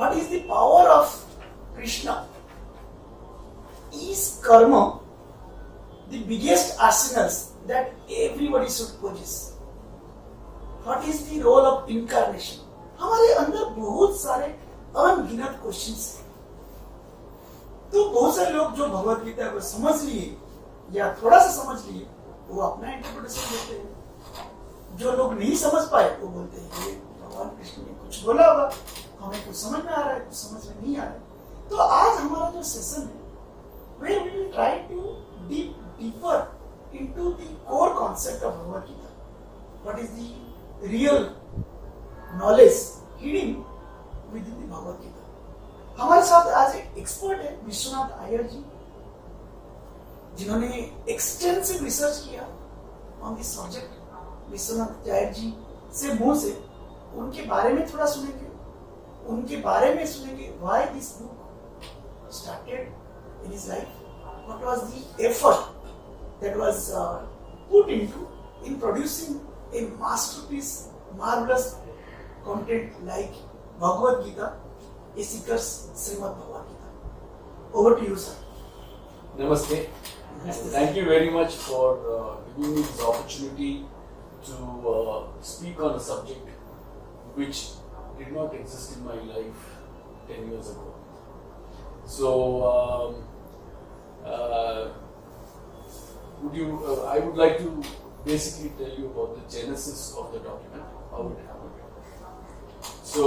what is the power of Krishna? Is karma the biggest arsenals that everybody should possess? What is the role of incarnation? हमारे अंदर बहुत सारे अनगिनत questions हैं। तो बहुत सारे लोग जो भगवद गीता को समझ लिए या थोड़ा सा समझ लिए वो अपना इंटरप्रिटेशन देते हैं। जो लोग नहीं समझ पाए वो बोलते हैं ये भगवान कृष्ण ने कुछ बोला होगा, हमें कुछ समझ में आ रहा है, कुछ समझ में नहीं आ रहा है। तो आज हमारा जो सेशन है where we will try to dig deeper into the core concept of Bhagavad Gita. What is the real knowledge hidden within the Bhagavad Gita? हमारे साथ आज एक एक्सपर्ट है विश्वनाथ आयर जी, जिन्होंने एक्सटेंसिव रिसर्च किया ऑन दिस सब्जेक्ट। विश्वनाथ आयर जी से मुंह से उनके बारे में थोड़ा सुनेंगे, उनके बारे में सुनेंगे why this book started in his life, what was the effort that was put into in producing a masterpiece, marvelous content like Bhagavad Gita, a seeker's Srimad-Bhagavadgita. Over to you, sir. Namaste. Thank you very much for giving me this opportunity to speak on a subject which did not exist in my life 10 years ago. So, I would like to basically tell you about the genesis of the document, how it happened. So,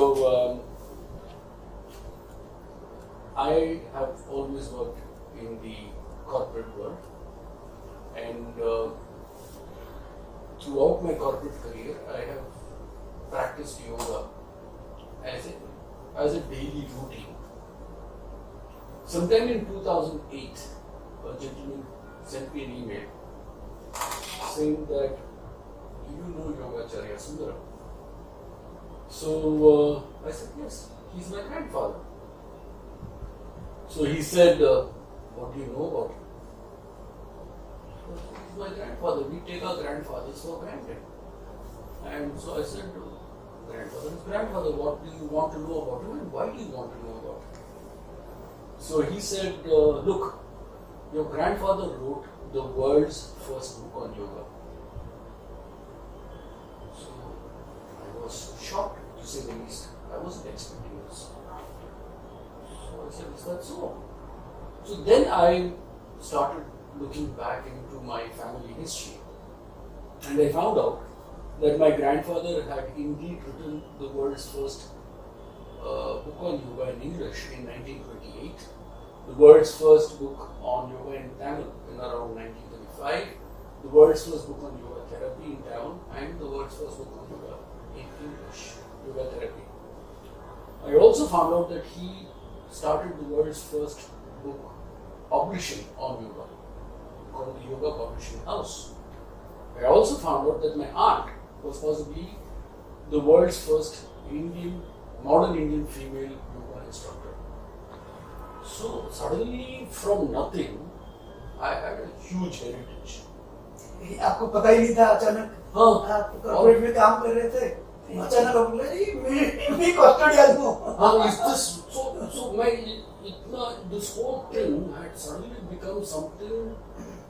I have always worked in the corporate world, and throughout my corporate career, I have practiced yoga as a daily routine. Sometime in 2008, a gentleman sent me an email saying that, "Do you know Yogacharya Sundaram?" So I said, "Yes, he's my grandfather." So he said, "What do you know about him?" "He's my grandfather. We take our grandfathers for granted." And so I said, "Grandfather is grandfather. What do you want to know about him, and why do you want to know about him?" So he said, "Look, your grandfather wrote the world's first book on yoga." So I was shocked, to say the least. I wasn't expecting this. So I said, "Is that so?" So then I started looking back into my family history, and I found out that my grandfather had indeed written the world's first book on yoga in English in 1928, the world's first book on yoga in Tamil in around 1935, the world's first book on yoga therapy in Tamil, and the world's first book on yoga in English, yoga therapy. I also found out that he started the world's first book publishing on yoga, called the Yoga Publishing House. I also found out that my aunt was possibly the world's first modern Indian female yoga instructor. So suddenly, from nothing, I had a huge heritage. आपको पता ही नहीं था, अचानक आप corporate में काम कर रहे थे, अचानक आप बोले मैं कस्टोडियन हूँ। Is this so? This whole thing had suddenly become something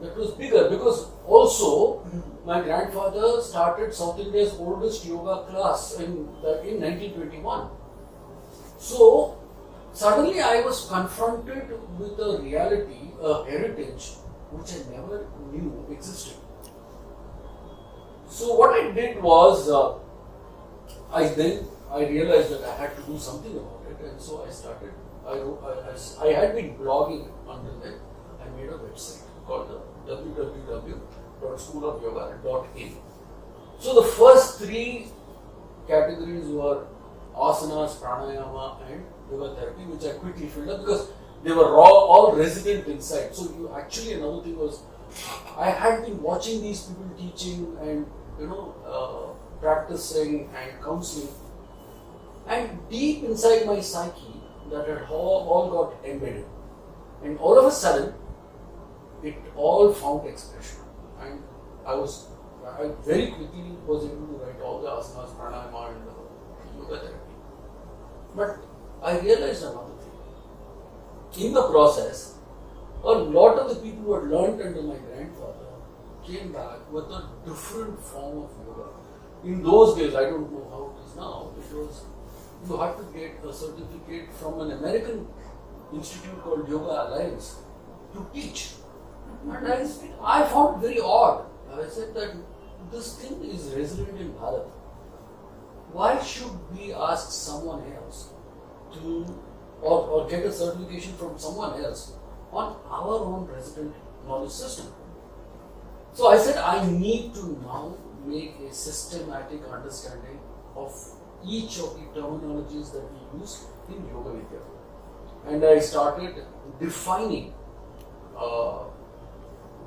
that was bigger, because also my grandfather started South India's oldest yoga class in 1921. So suddenly I was confronted with a reality, a heritage which I never knew existed. So what I did was, I realized that I had to do something about it, and so I started. I had been blogging until then. I made a website called the www.schoolofyoga.in. So the first three categories were asanas, pranayama, and yoga therapy, which I quickly filled up because they were all resident inside. So another thing was, I had been watching these people teaching and practicing and counseling, and deep inside my psyche that had all got embedded, and all of a sudden it all found expression, and I very quickly was able to write all the asanas, pranayama, and yoga therapy. But I realized another thing. In the process, a lot of the people who had learned under my grandfather came back with a different form of yoga. In those days, I don't know how it is now, because you had to get a certificate from an American institute called Yoga Alliance to teach. And I found it very odd. I said that this thing is resident in Bharat. Why should we ask someone else to, or get a certification from someone else on our own resident knowledge system? So I said I need to now make a systematic understanding of each of the terminologies that we use in Yoga Vidya. And I started defining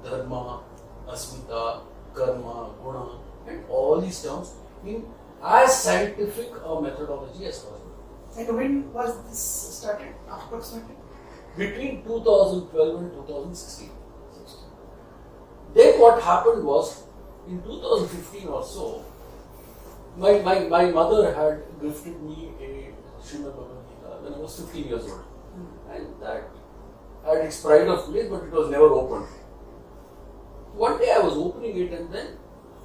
dharma, asmita, karma, guna, and all these terms in as scientific a methodology as possible. And when was this started approximately? Between 2012 and 2016. Then what happened was, in 2015 or so, my mother had gifted me a Srimad-Bhagavadgita when I was 15 years old. And that had its pride of place, but it was never opened. One day I was opening it, and then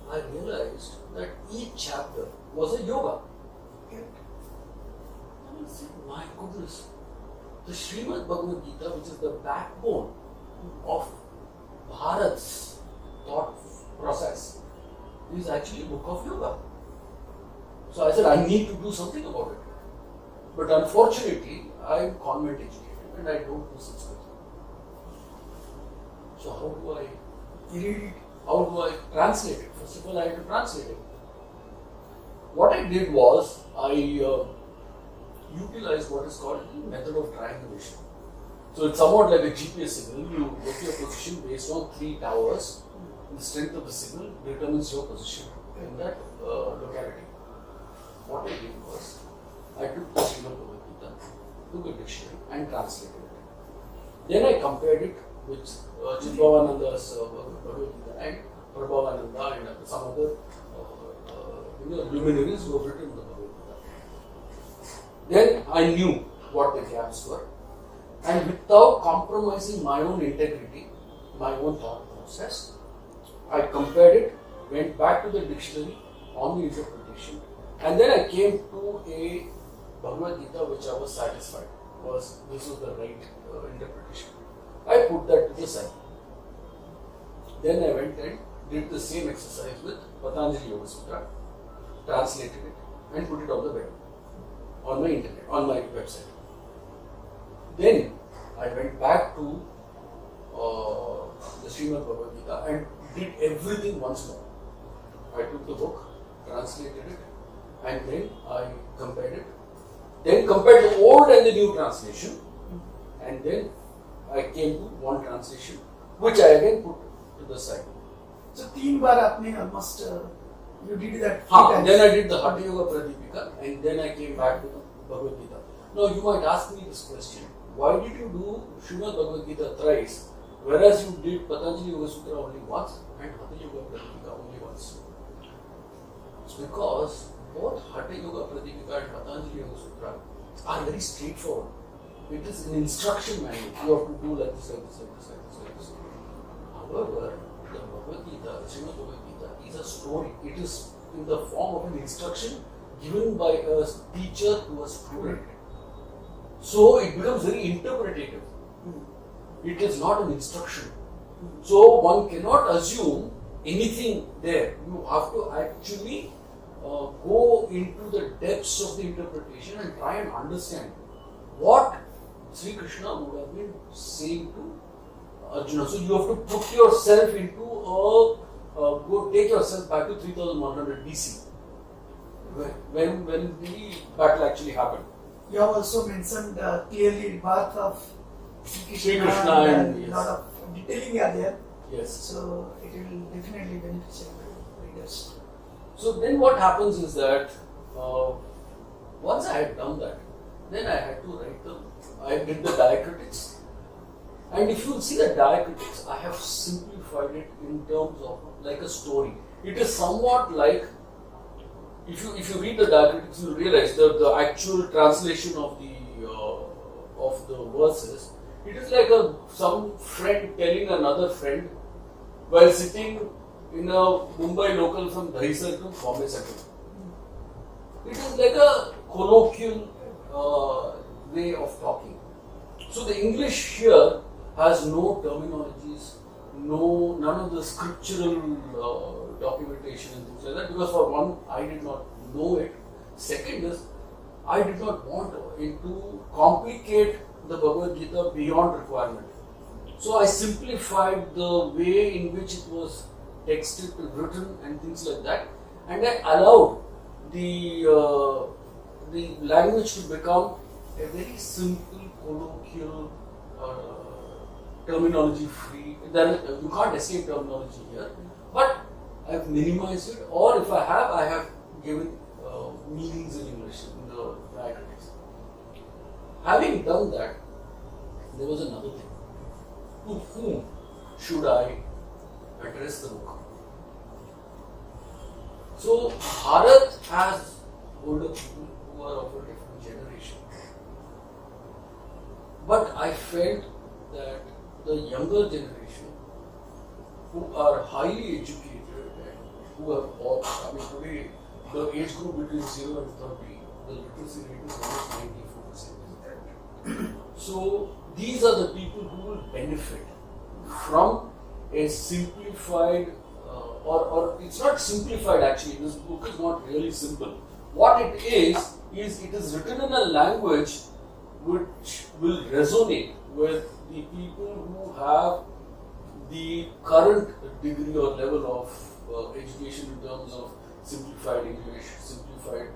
I realized that each chapter was a yoga. And I said, my goodness, the Srimad-Bhagavadgita, which is the backbone of Bharat's thought process, is actually a book of yoga. So I said, I need to do something about it. But unfortunately, I am convent educated and I don't know Sanskrit. So how do I read it? How do I translate it? First of all, I had to translate it. What I did was, I utilized what is called the method of triangulation. So it's somewhat like a GPS signal. You get your position based on 3 towers. The strength of the signal determines your position in that locality. What I did was, I took the Srimad-Bhagavadgita, took a dictionary and translated it. Then I compared it with Chidbhavananda's Bhagavad Gita and Prabhavananda and some other luminaries who have written the Bhagavad Gita. Then I knew what the gaps were, and without compromising my own integrity, my own thought process, I compared it, went back to the dictionary on the interpretation, and then I came to a Bhagavad Gita which I was satisfied this was the right interpretation. I put that to the side. Then I went and did the same exercise with Patanjali Yoga Sutra, translated it and put it on the web, on my internet, on my website. Then I went back to the Srimad-Bhagavadgita and did everything once more. I took the book, translated it, and then I compared it. Then compared the old and the new translation, and then I came to one translation, which I again put to the side. So 3 बार आपने almost you did that 3 times. Then I did the Hatha Yoga Pradipika, and then I came back to the Bhagavad Gita. Now you might ask me this question: why did you do Srimad Bhagavad Gita thrice, whereas you did Patanjali Yoga Sutra only once and Hatha Yoga Pradipika only once? It's because both Hatha Yoga Pradipika and Patanjali Yoga Sutra are very straightforward. It is an instruction manual. You have to do like this, like this, like this, like this, like this. However, the Bhagavad Gita, the Srimad Bhagavad Gita, is a story. It is in the form of an instruction given by a teacher to a student. So it becomes very interpretative. It is not an instruction. So one cannot assume anything there. You have to actually go into the depths of the interpretation and try and understand what Sri Krishna would have been saying to Arjuna. So you have to put yourself into go take yourself back to 3100 BC when the battle actually happened. You have also mentioned clearly birth of Sri Krishna and a lot of detailing are there. Yes. So it will definitely beneficial to readers. So then what happens is that once I had done that, then I had to write I did the diacritics. And if you see the diacritics, I have simplified it in terms of like a story. It is somewhat like, if you read the diacritics, you realize that the actual translation of the of the verses, it is like some friend telling another friend while sitting in a Mumbai local from Dahisar to Bombay Central. It is like a colloquial way of talking. So the English here has no terminologies, none of the scriptural documentation and things like that, because for one, I did not know it. Second is, I did not want it to complicate the Bhagavad Gita beyond requirement. So I simplified the way in which it was texted, written and things like that, and I allowed the language to become a very simple, colloquial, terminology free. Then you can't escape terminology here, but I've minimized it, or if I have given meanings in English in the writer text. Having done that, there was another thing. To whom should I address the book? So Bharat has older people who are of a different generation. But I felt that the younger generation, who are highly educated and who have all, I mean today, the age group between 0 and 30, the literacy rate is almost 94%. So these are the people who will benefit from a simplified, or it's not simplified actually, this book is not really simple. What it is it is written in a language which will resonate with the people who have the current degree or level of education in terms of simplified English, simplified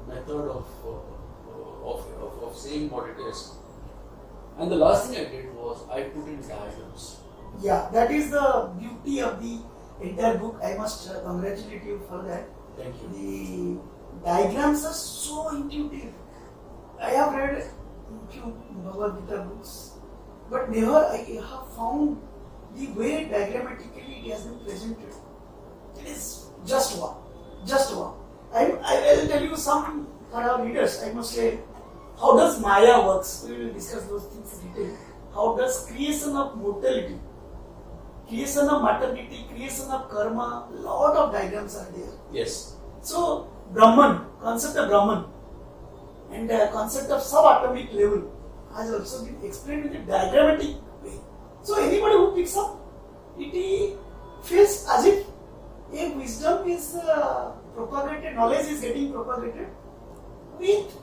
method of saying what it is. And the last thing I did was I put in diagrams. Yeah, that is the beauty of the entire book. I must congratulate you for that. Thank you. The diagrams are so intuitive. I have read a few Bhagavad Gita books, but never I have found the way diagrammatically it has been presented. It is just one. Just one. I will tell you some for our readers. I must say, how does Maya works? We will discuss those things in detail. How does creation of mortality, creation of maternity, creation of karma, lot of diagrams are there. Yes. So Brahman, concept of Brahman and concept of subatomic level has also been explained in a diagrammatic way. So anybody who picks up it feels as if a wisdom is propagated, knowledge is getting propagated with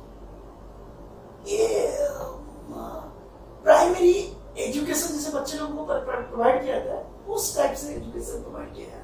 primary education जैसे बच्चे लोगों को provide किया जाता है उस type से education provide किया है.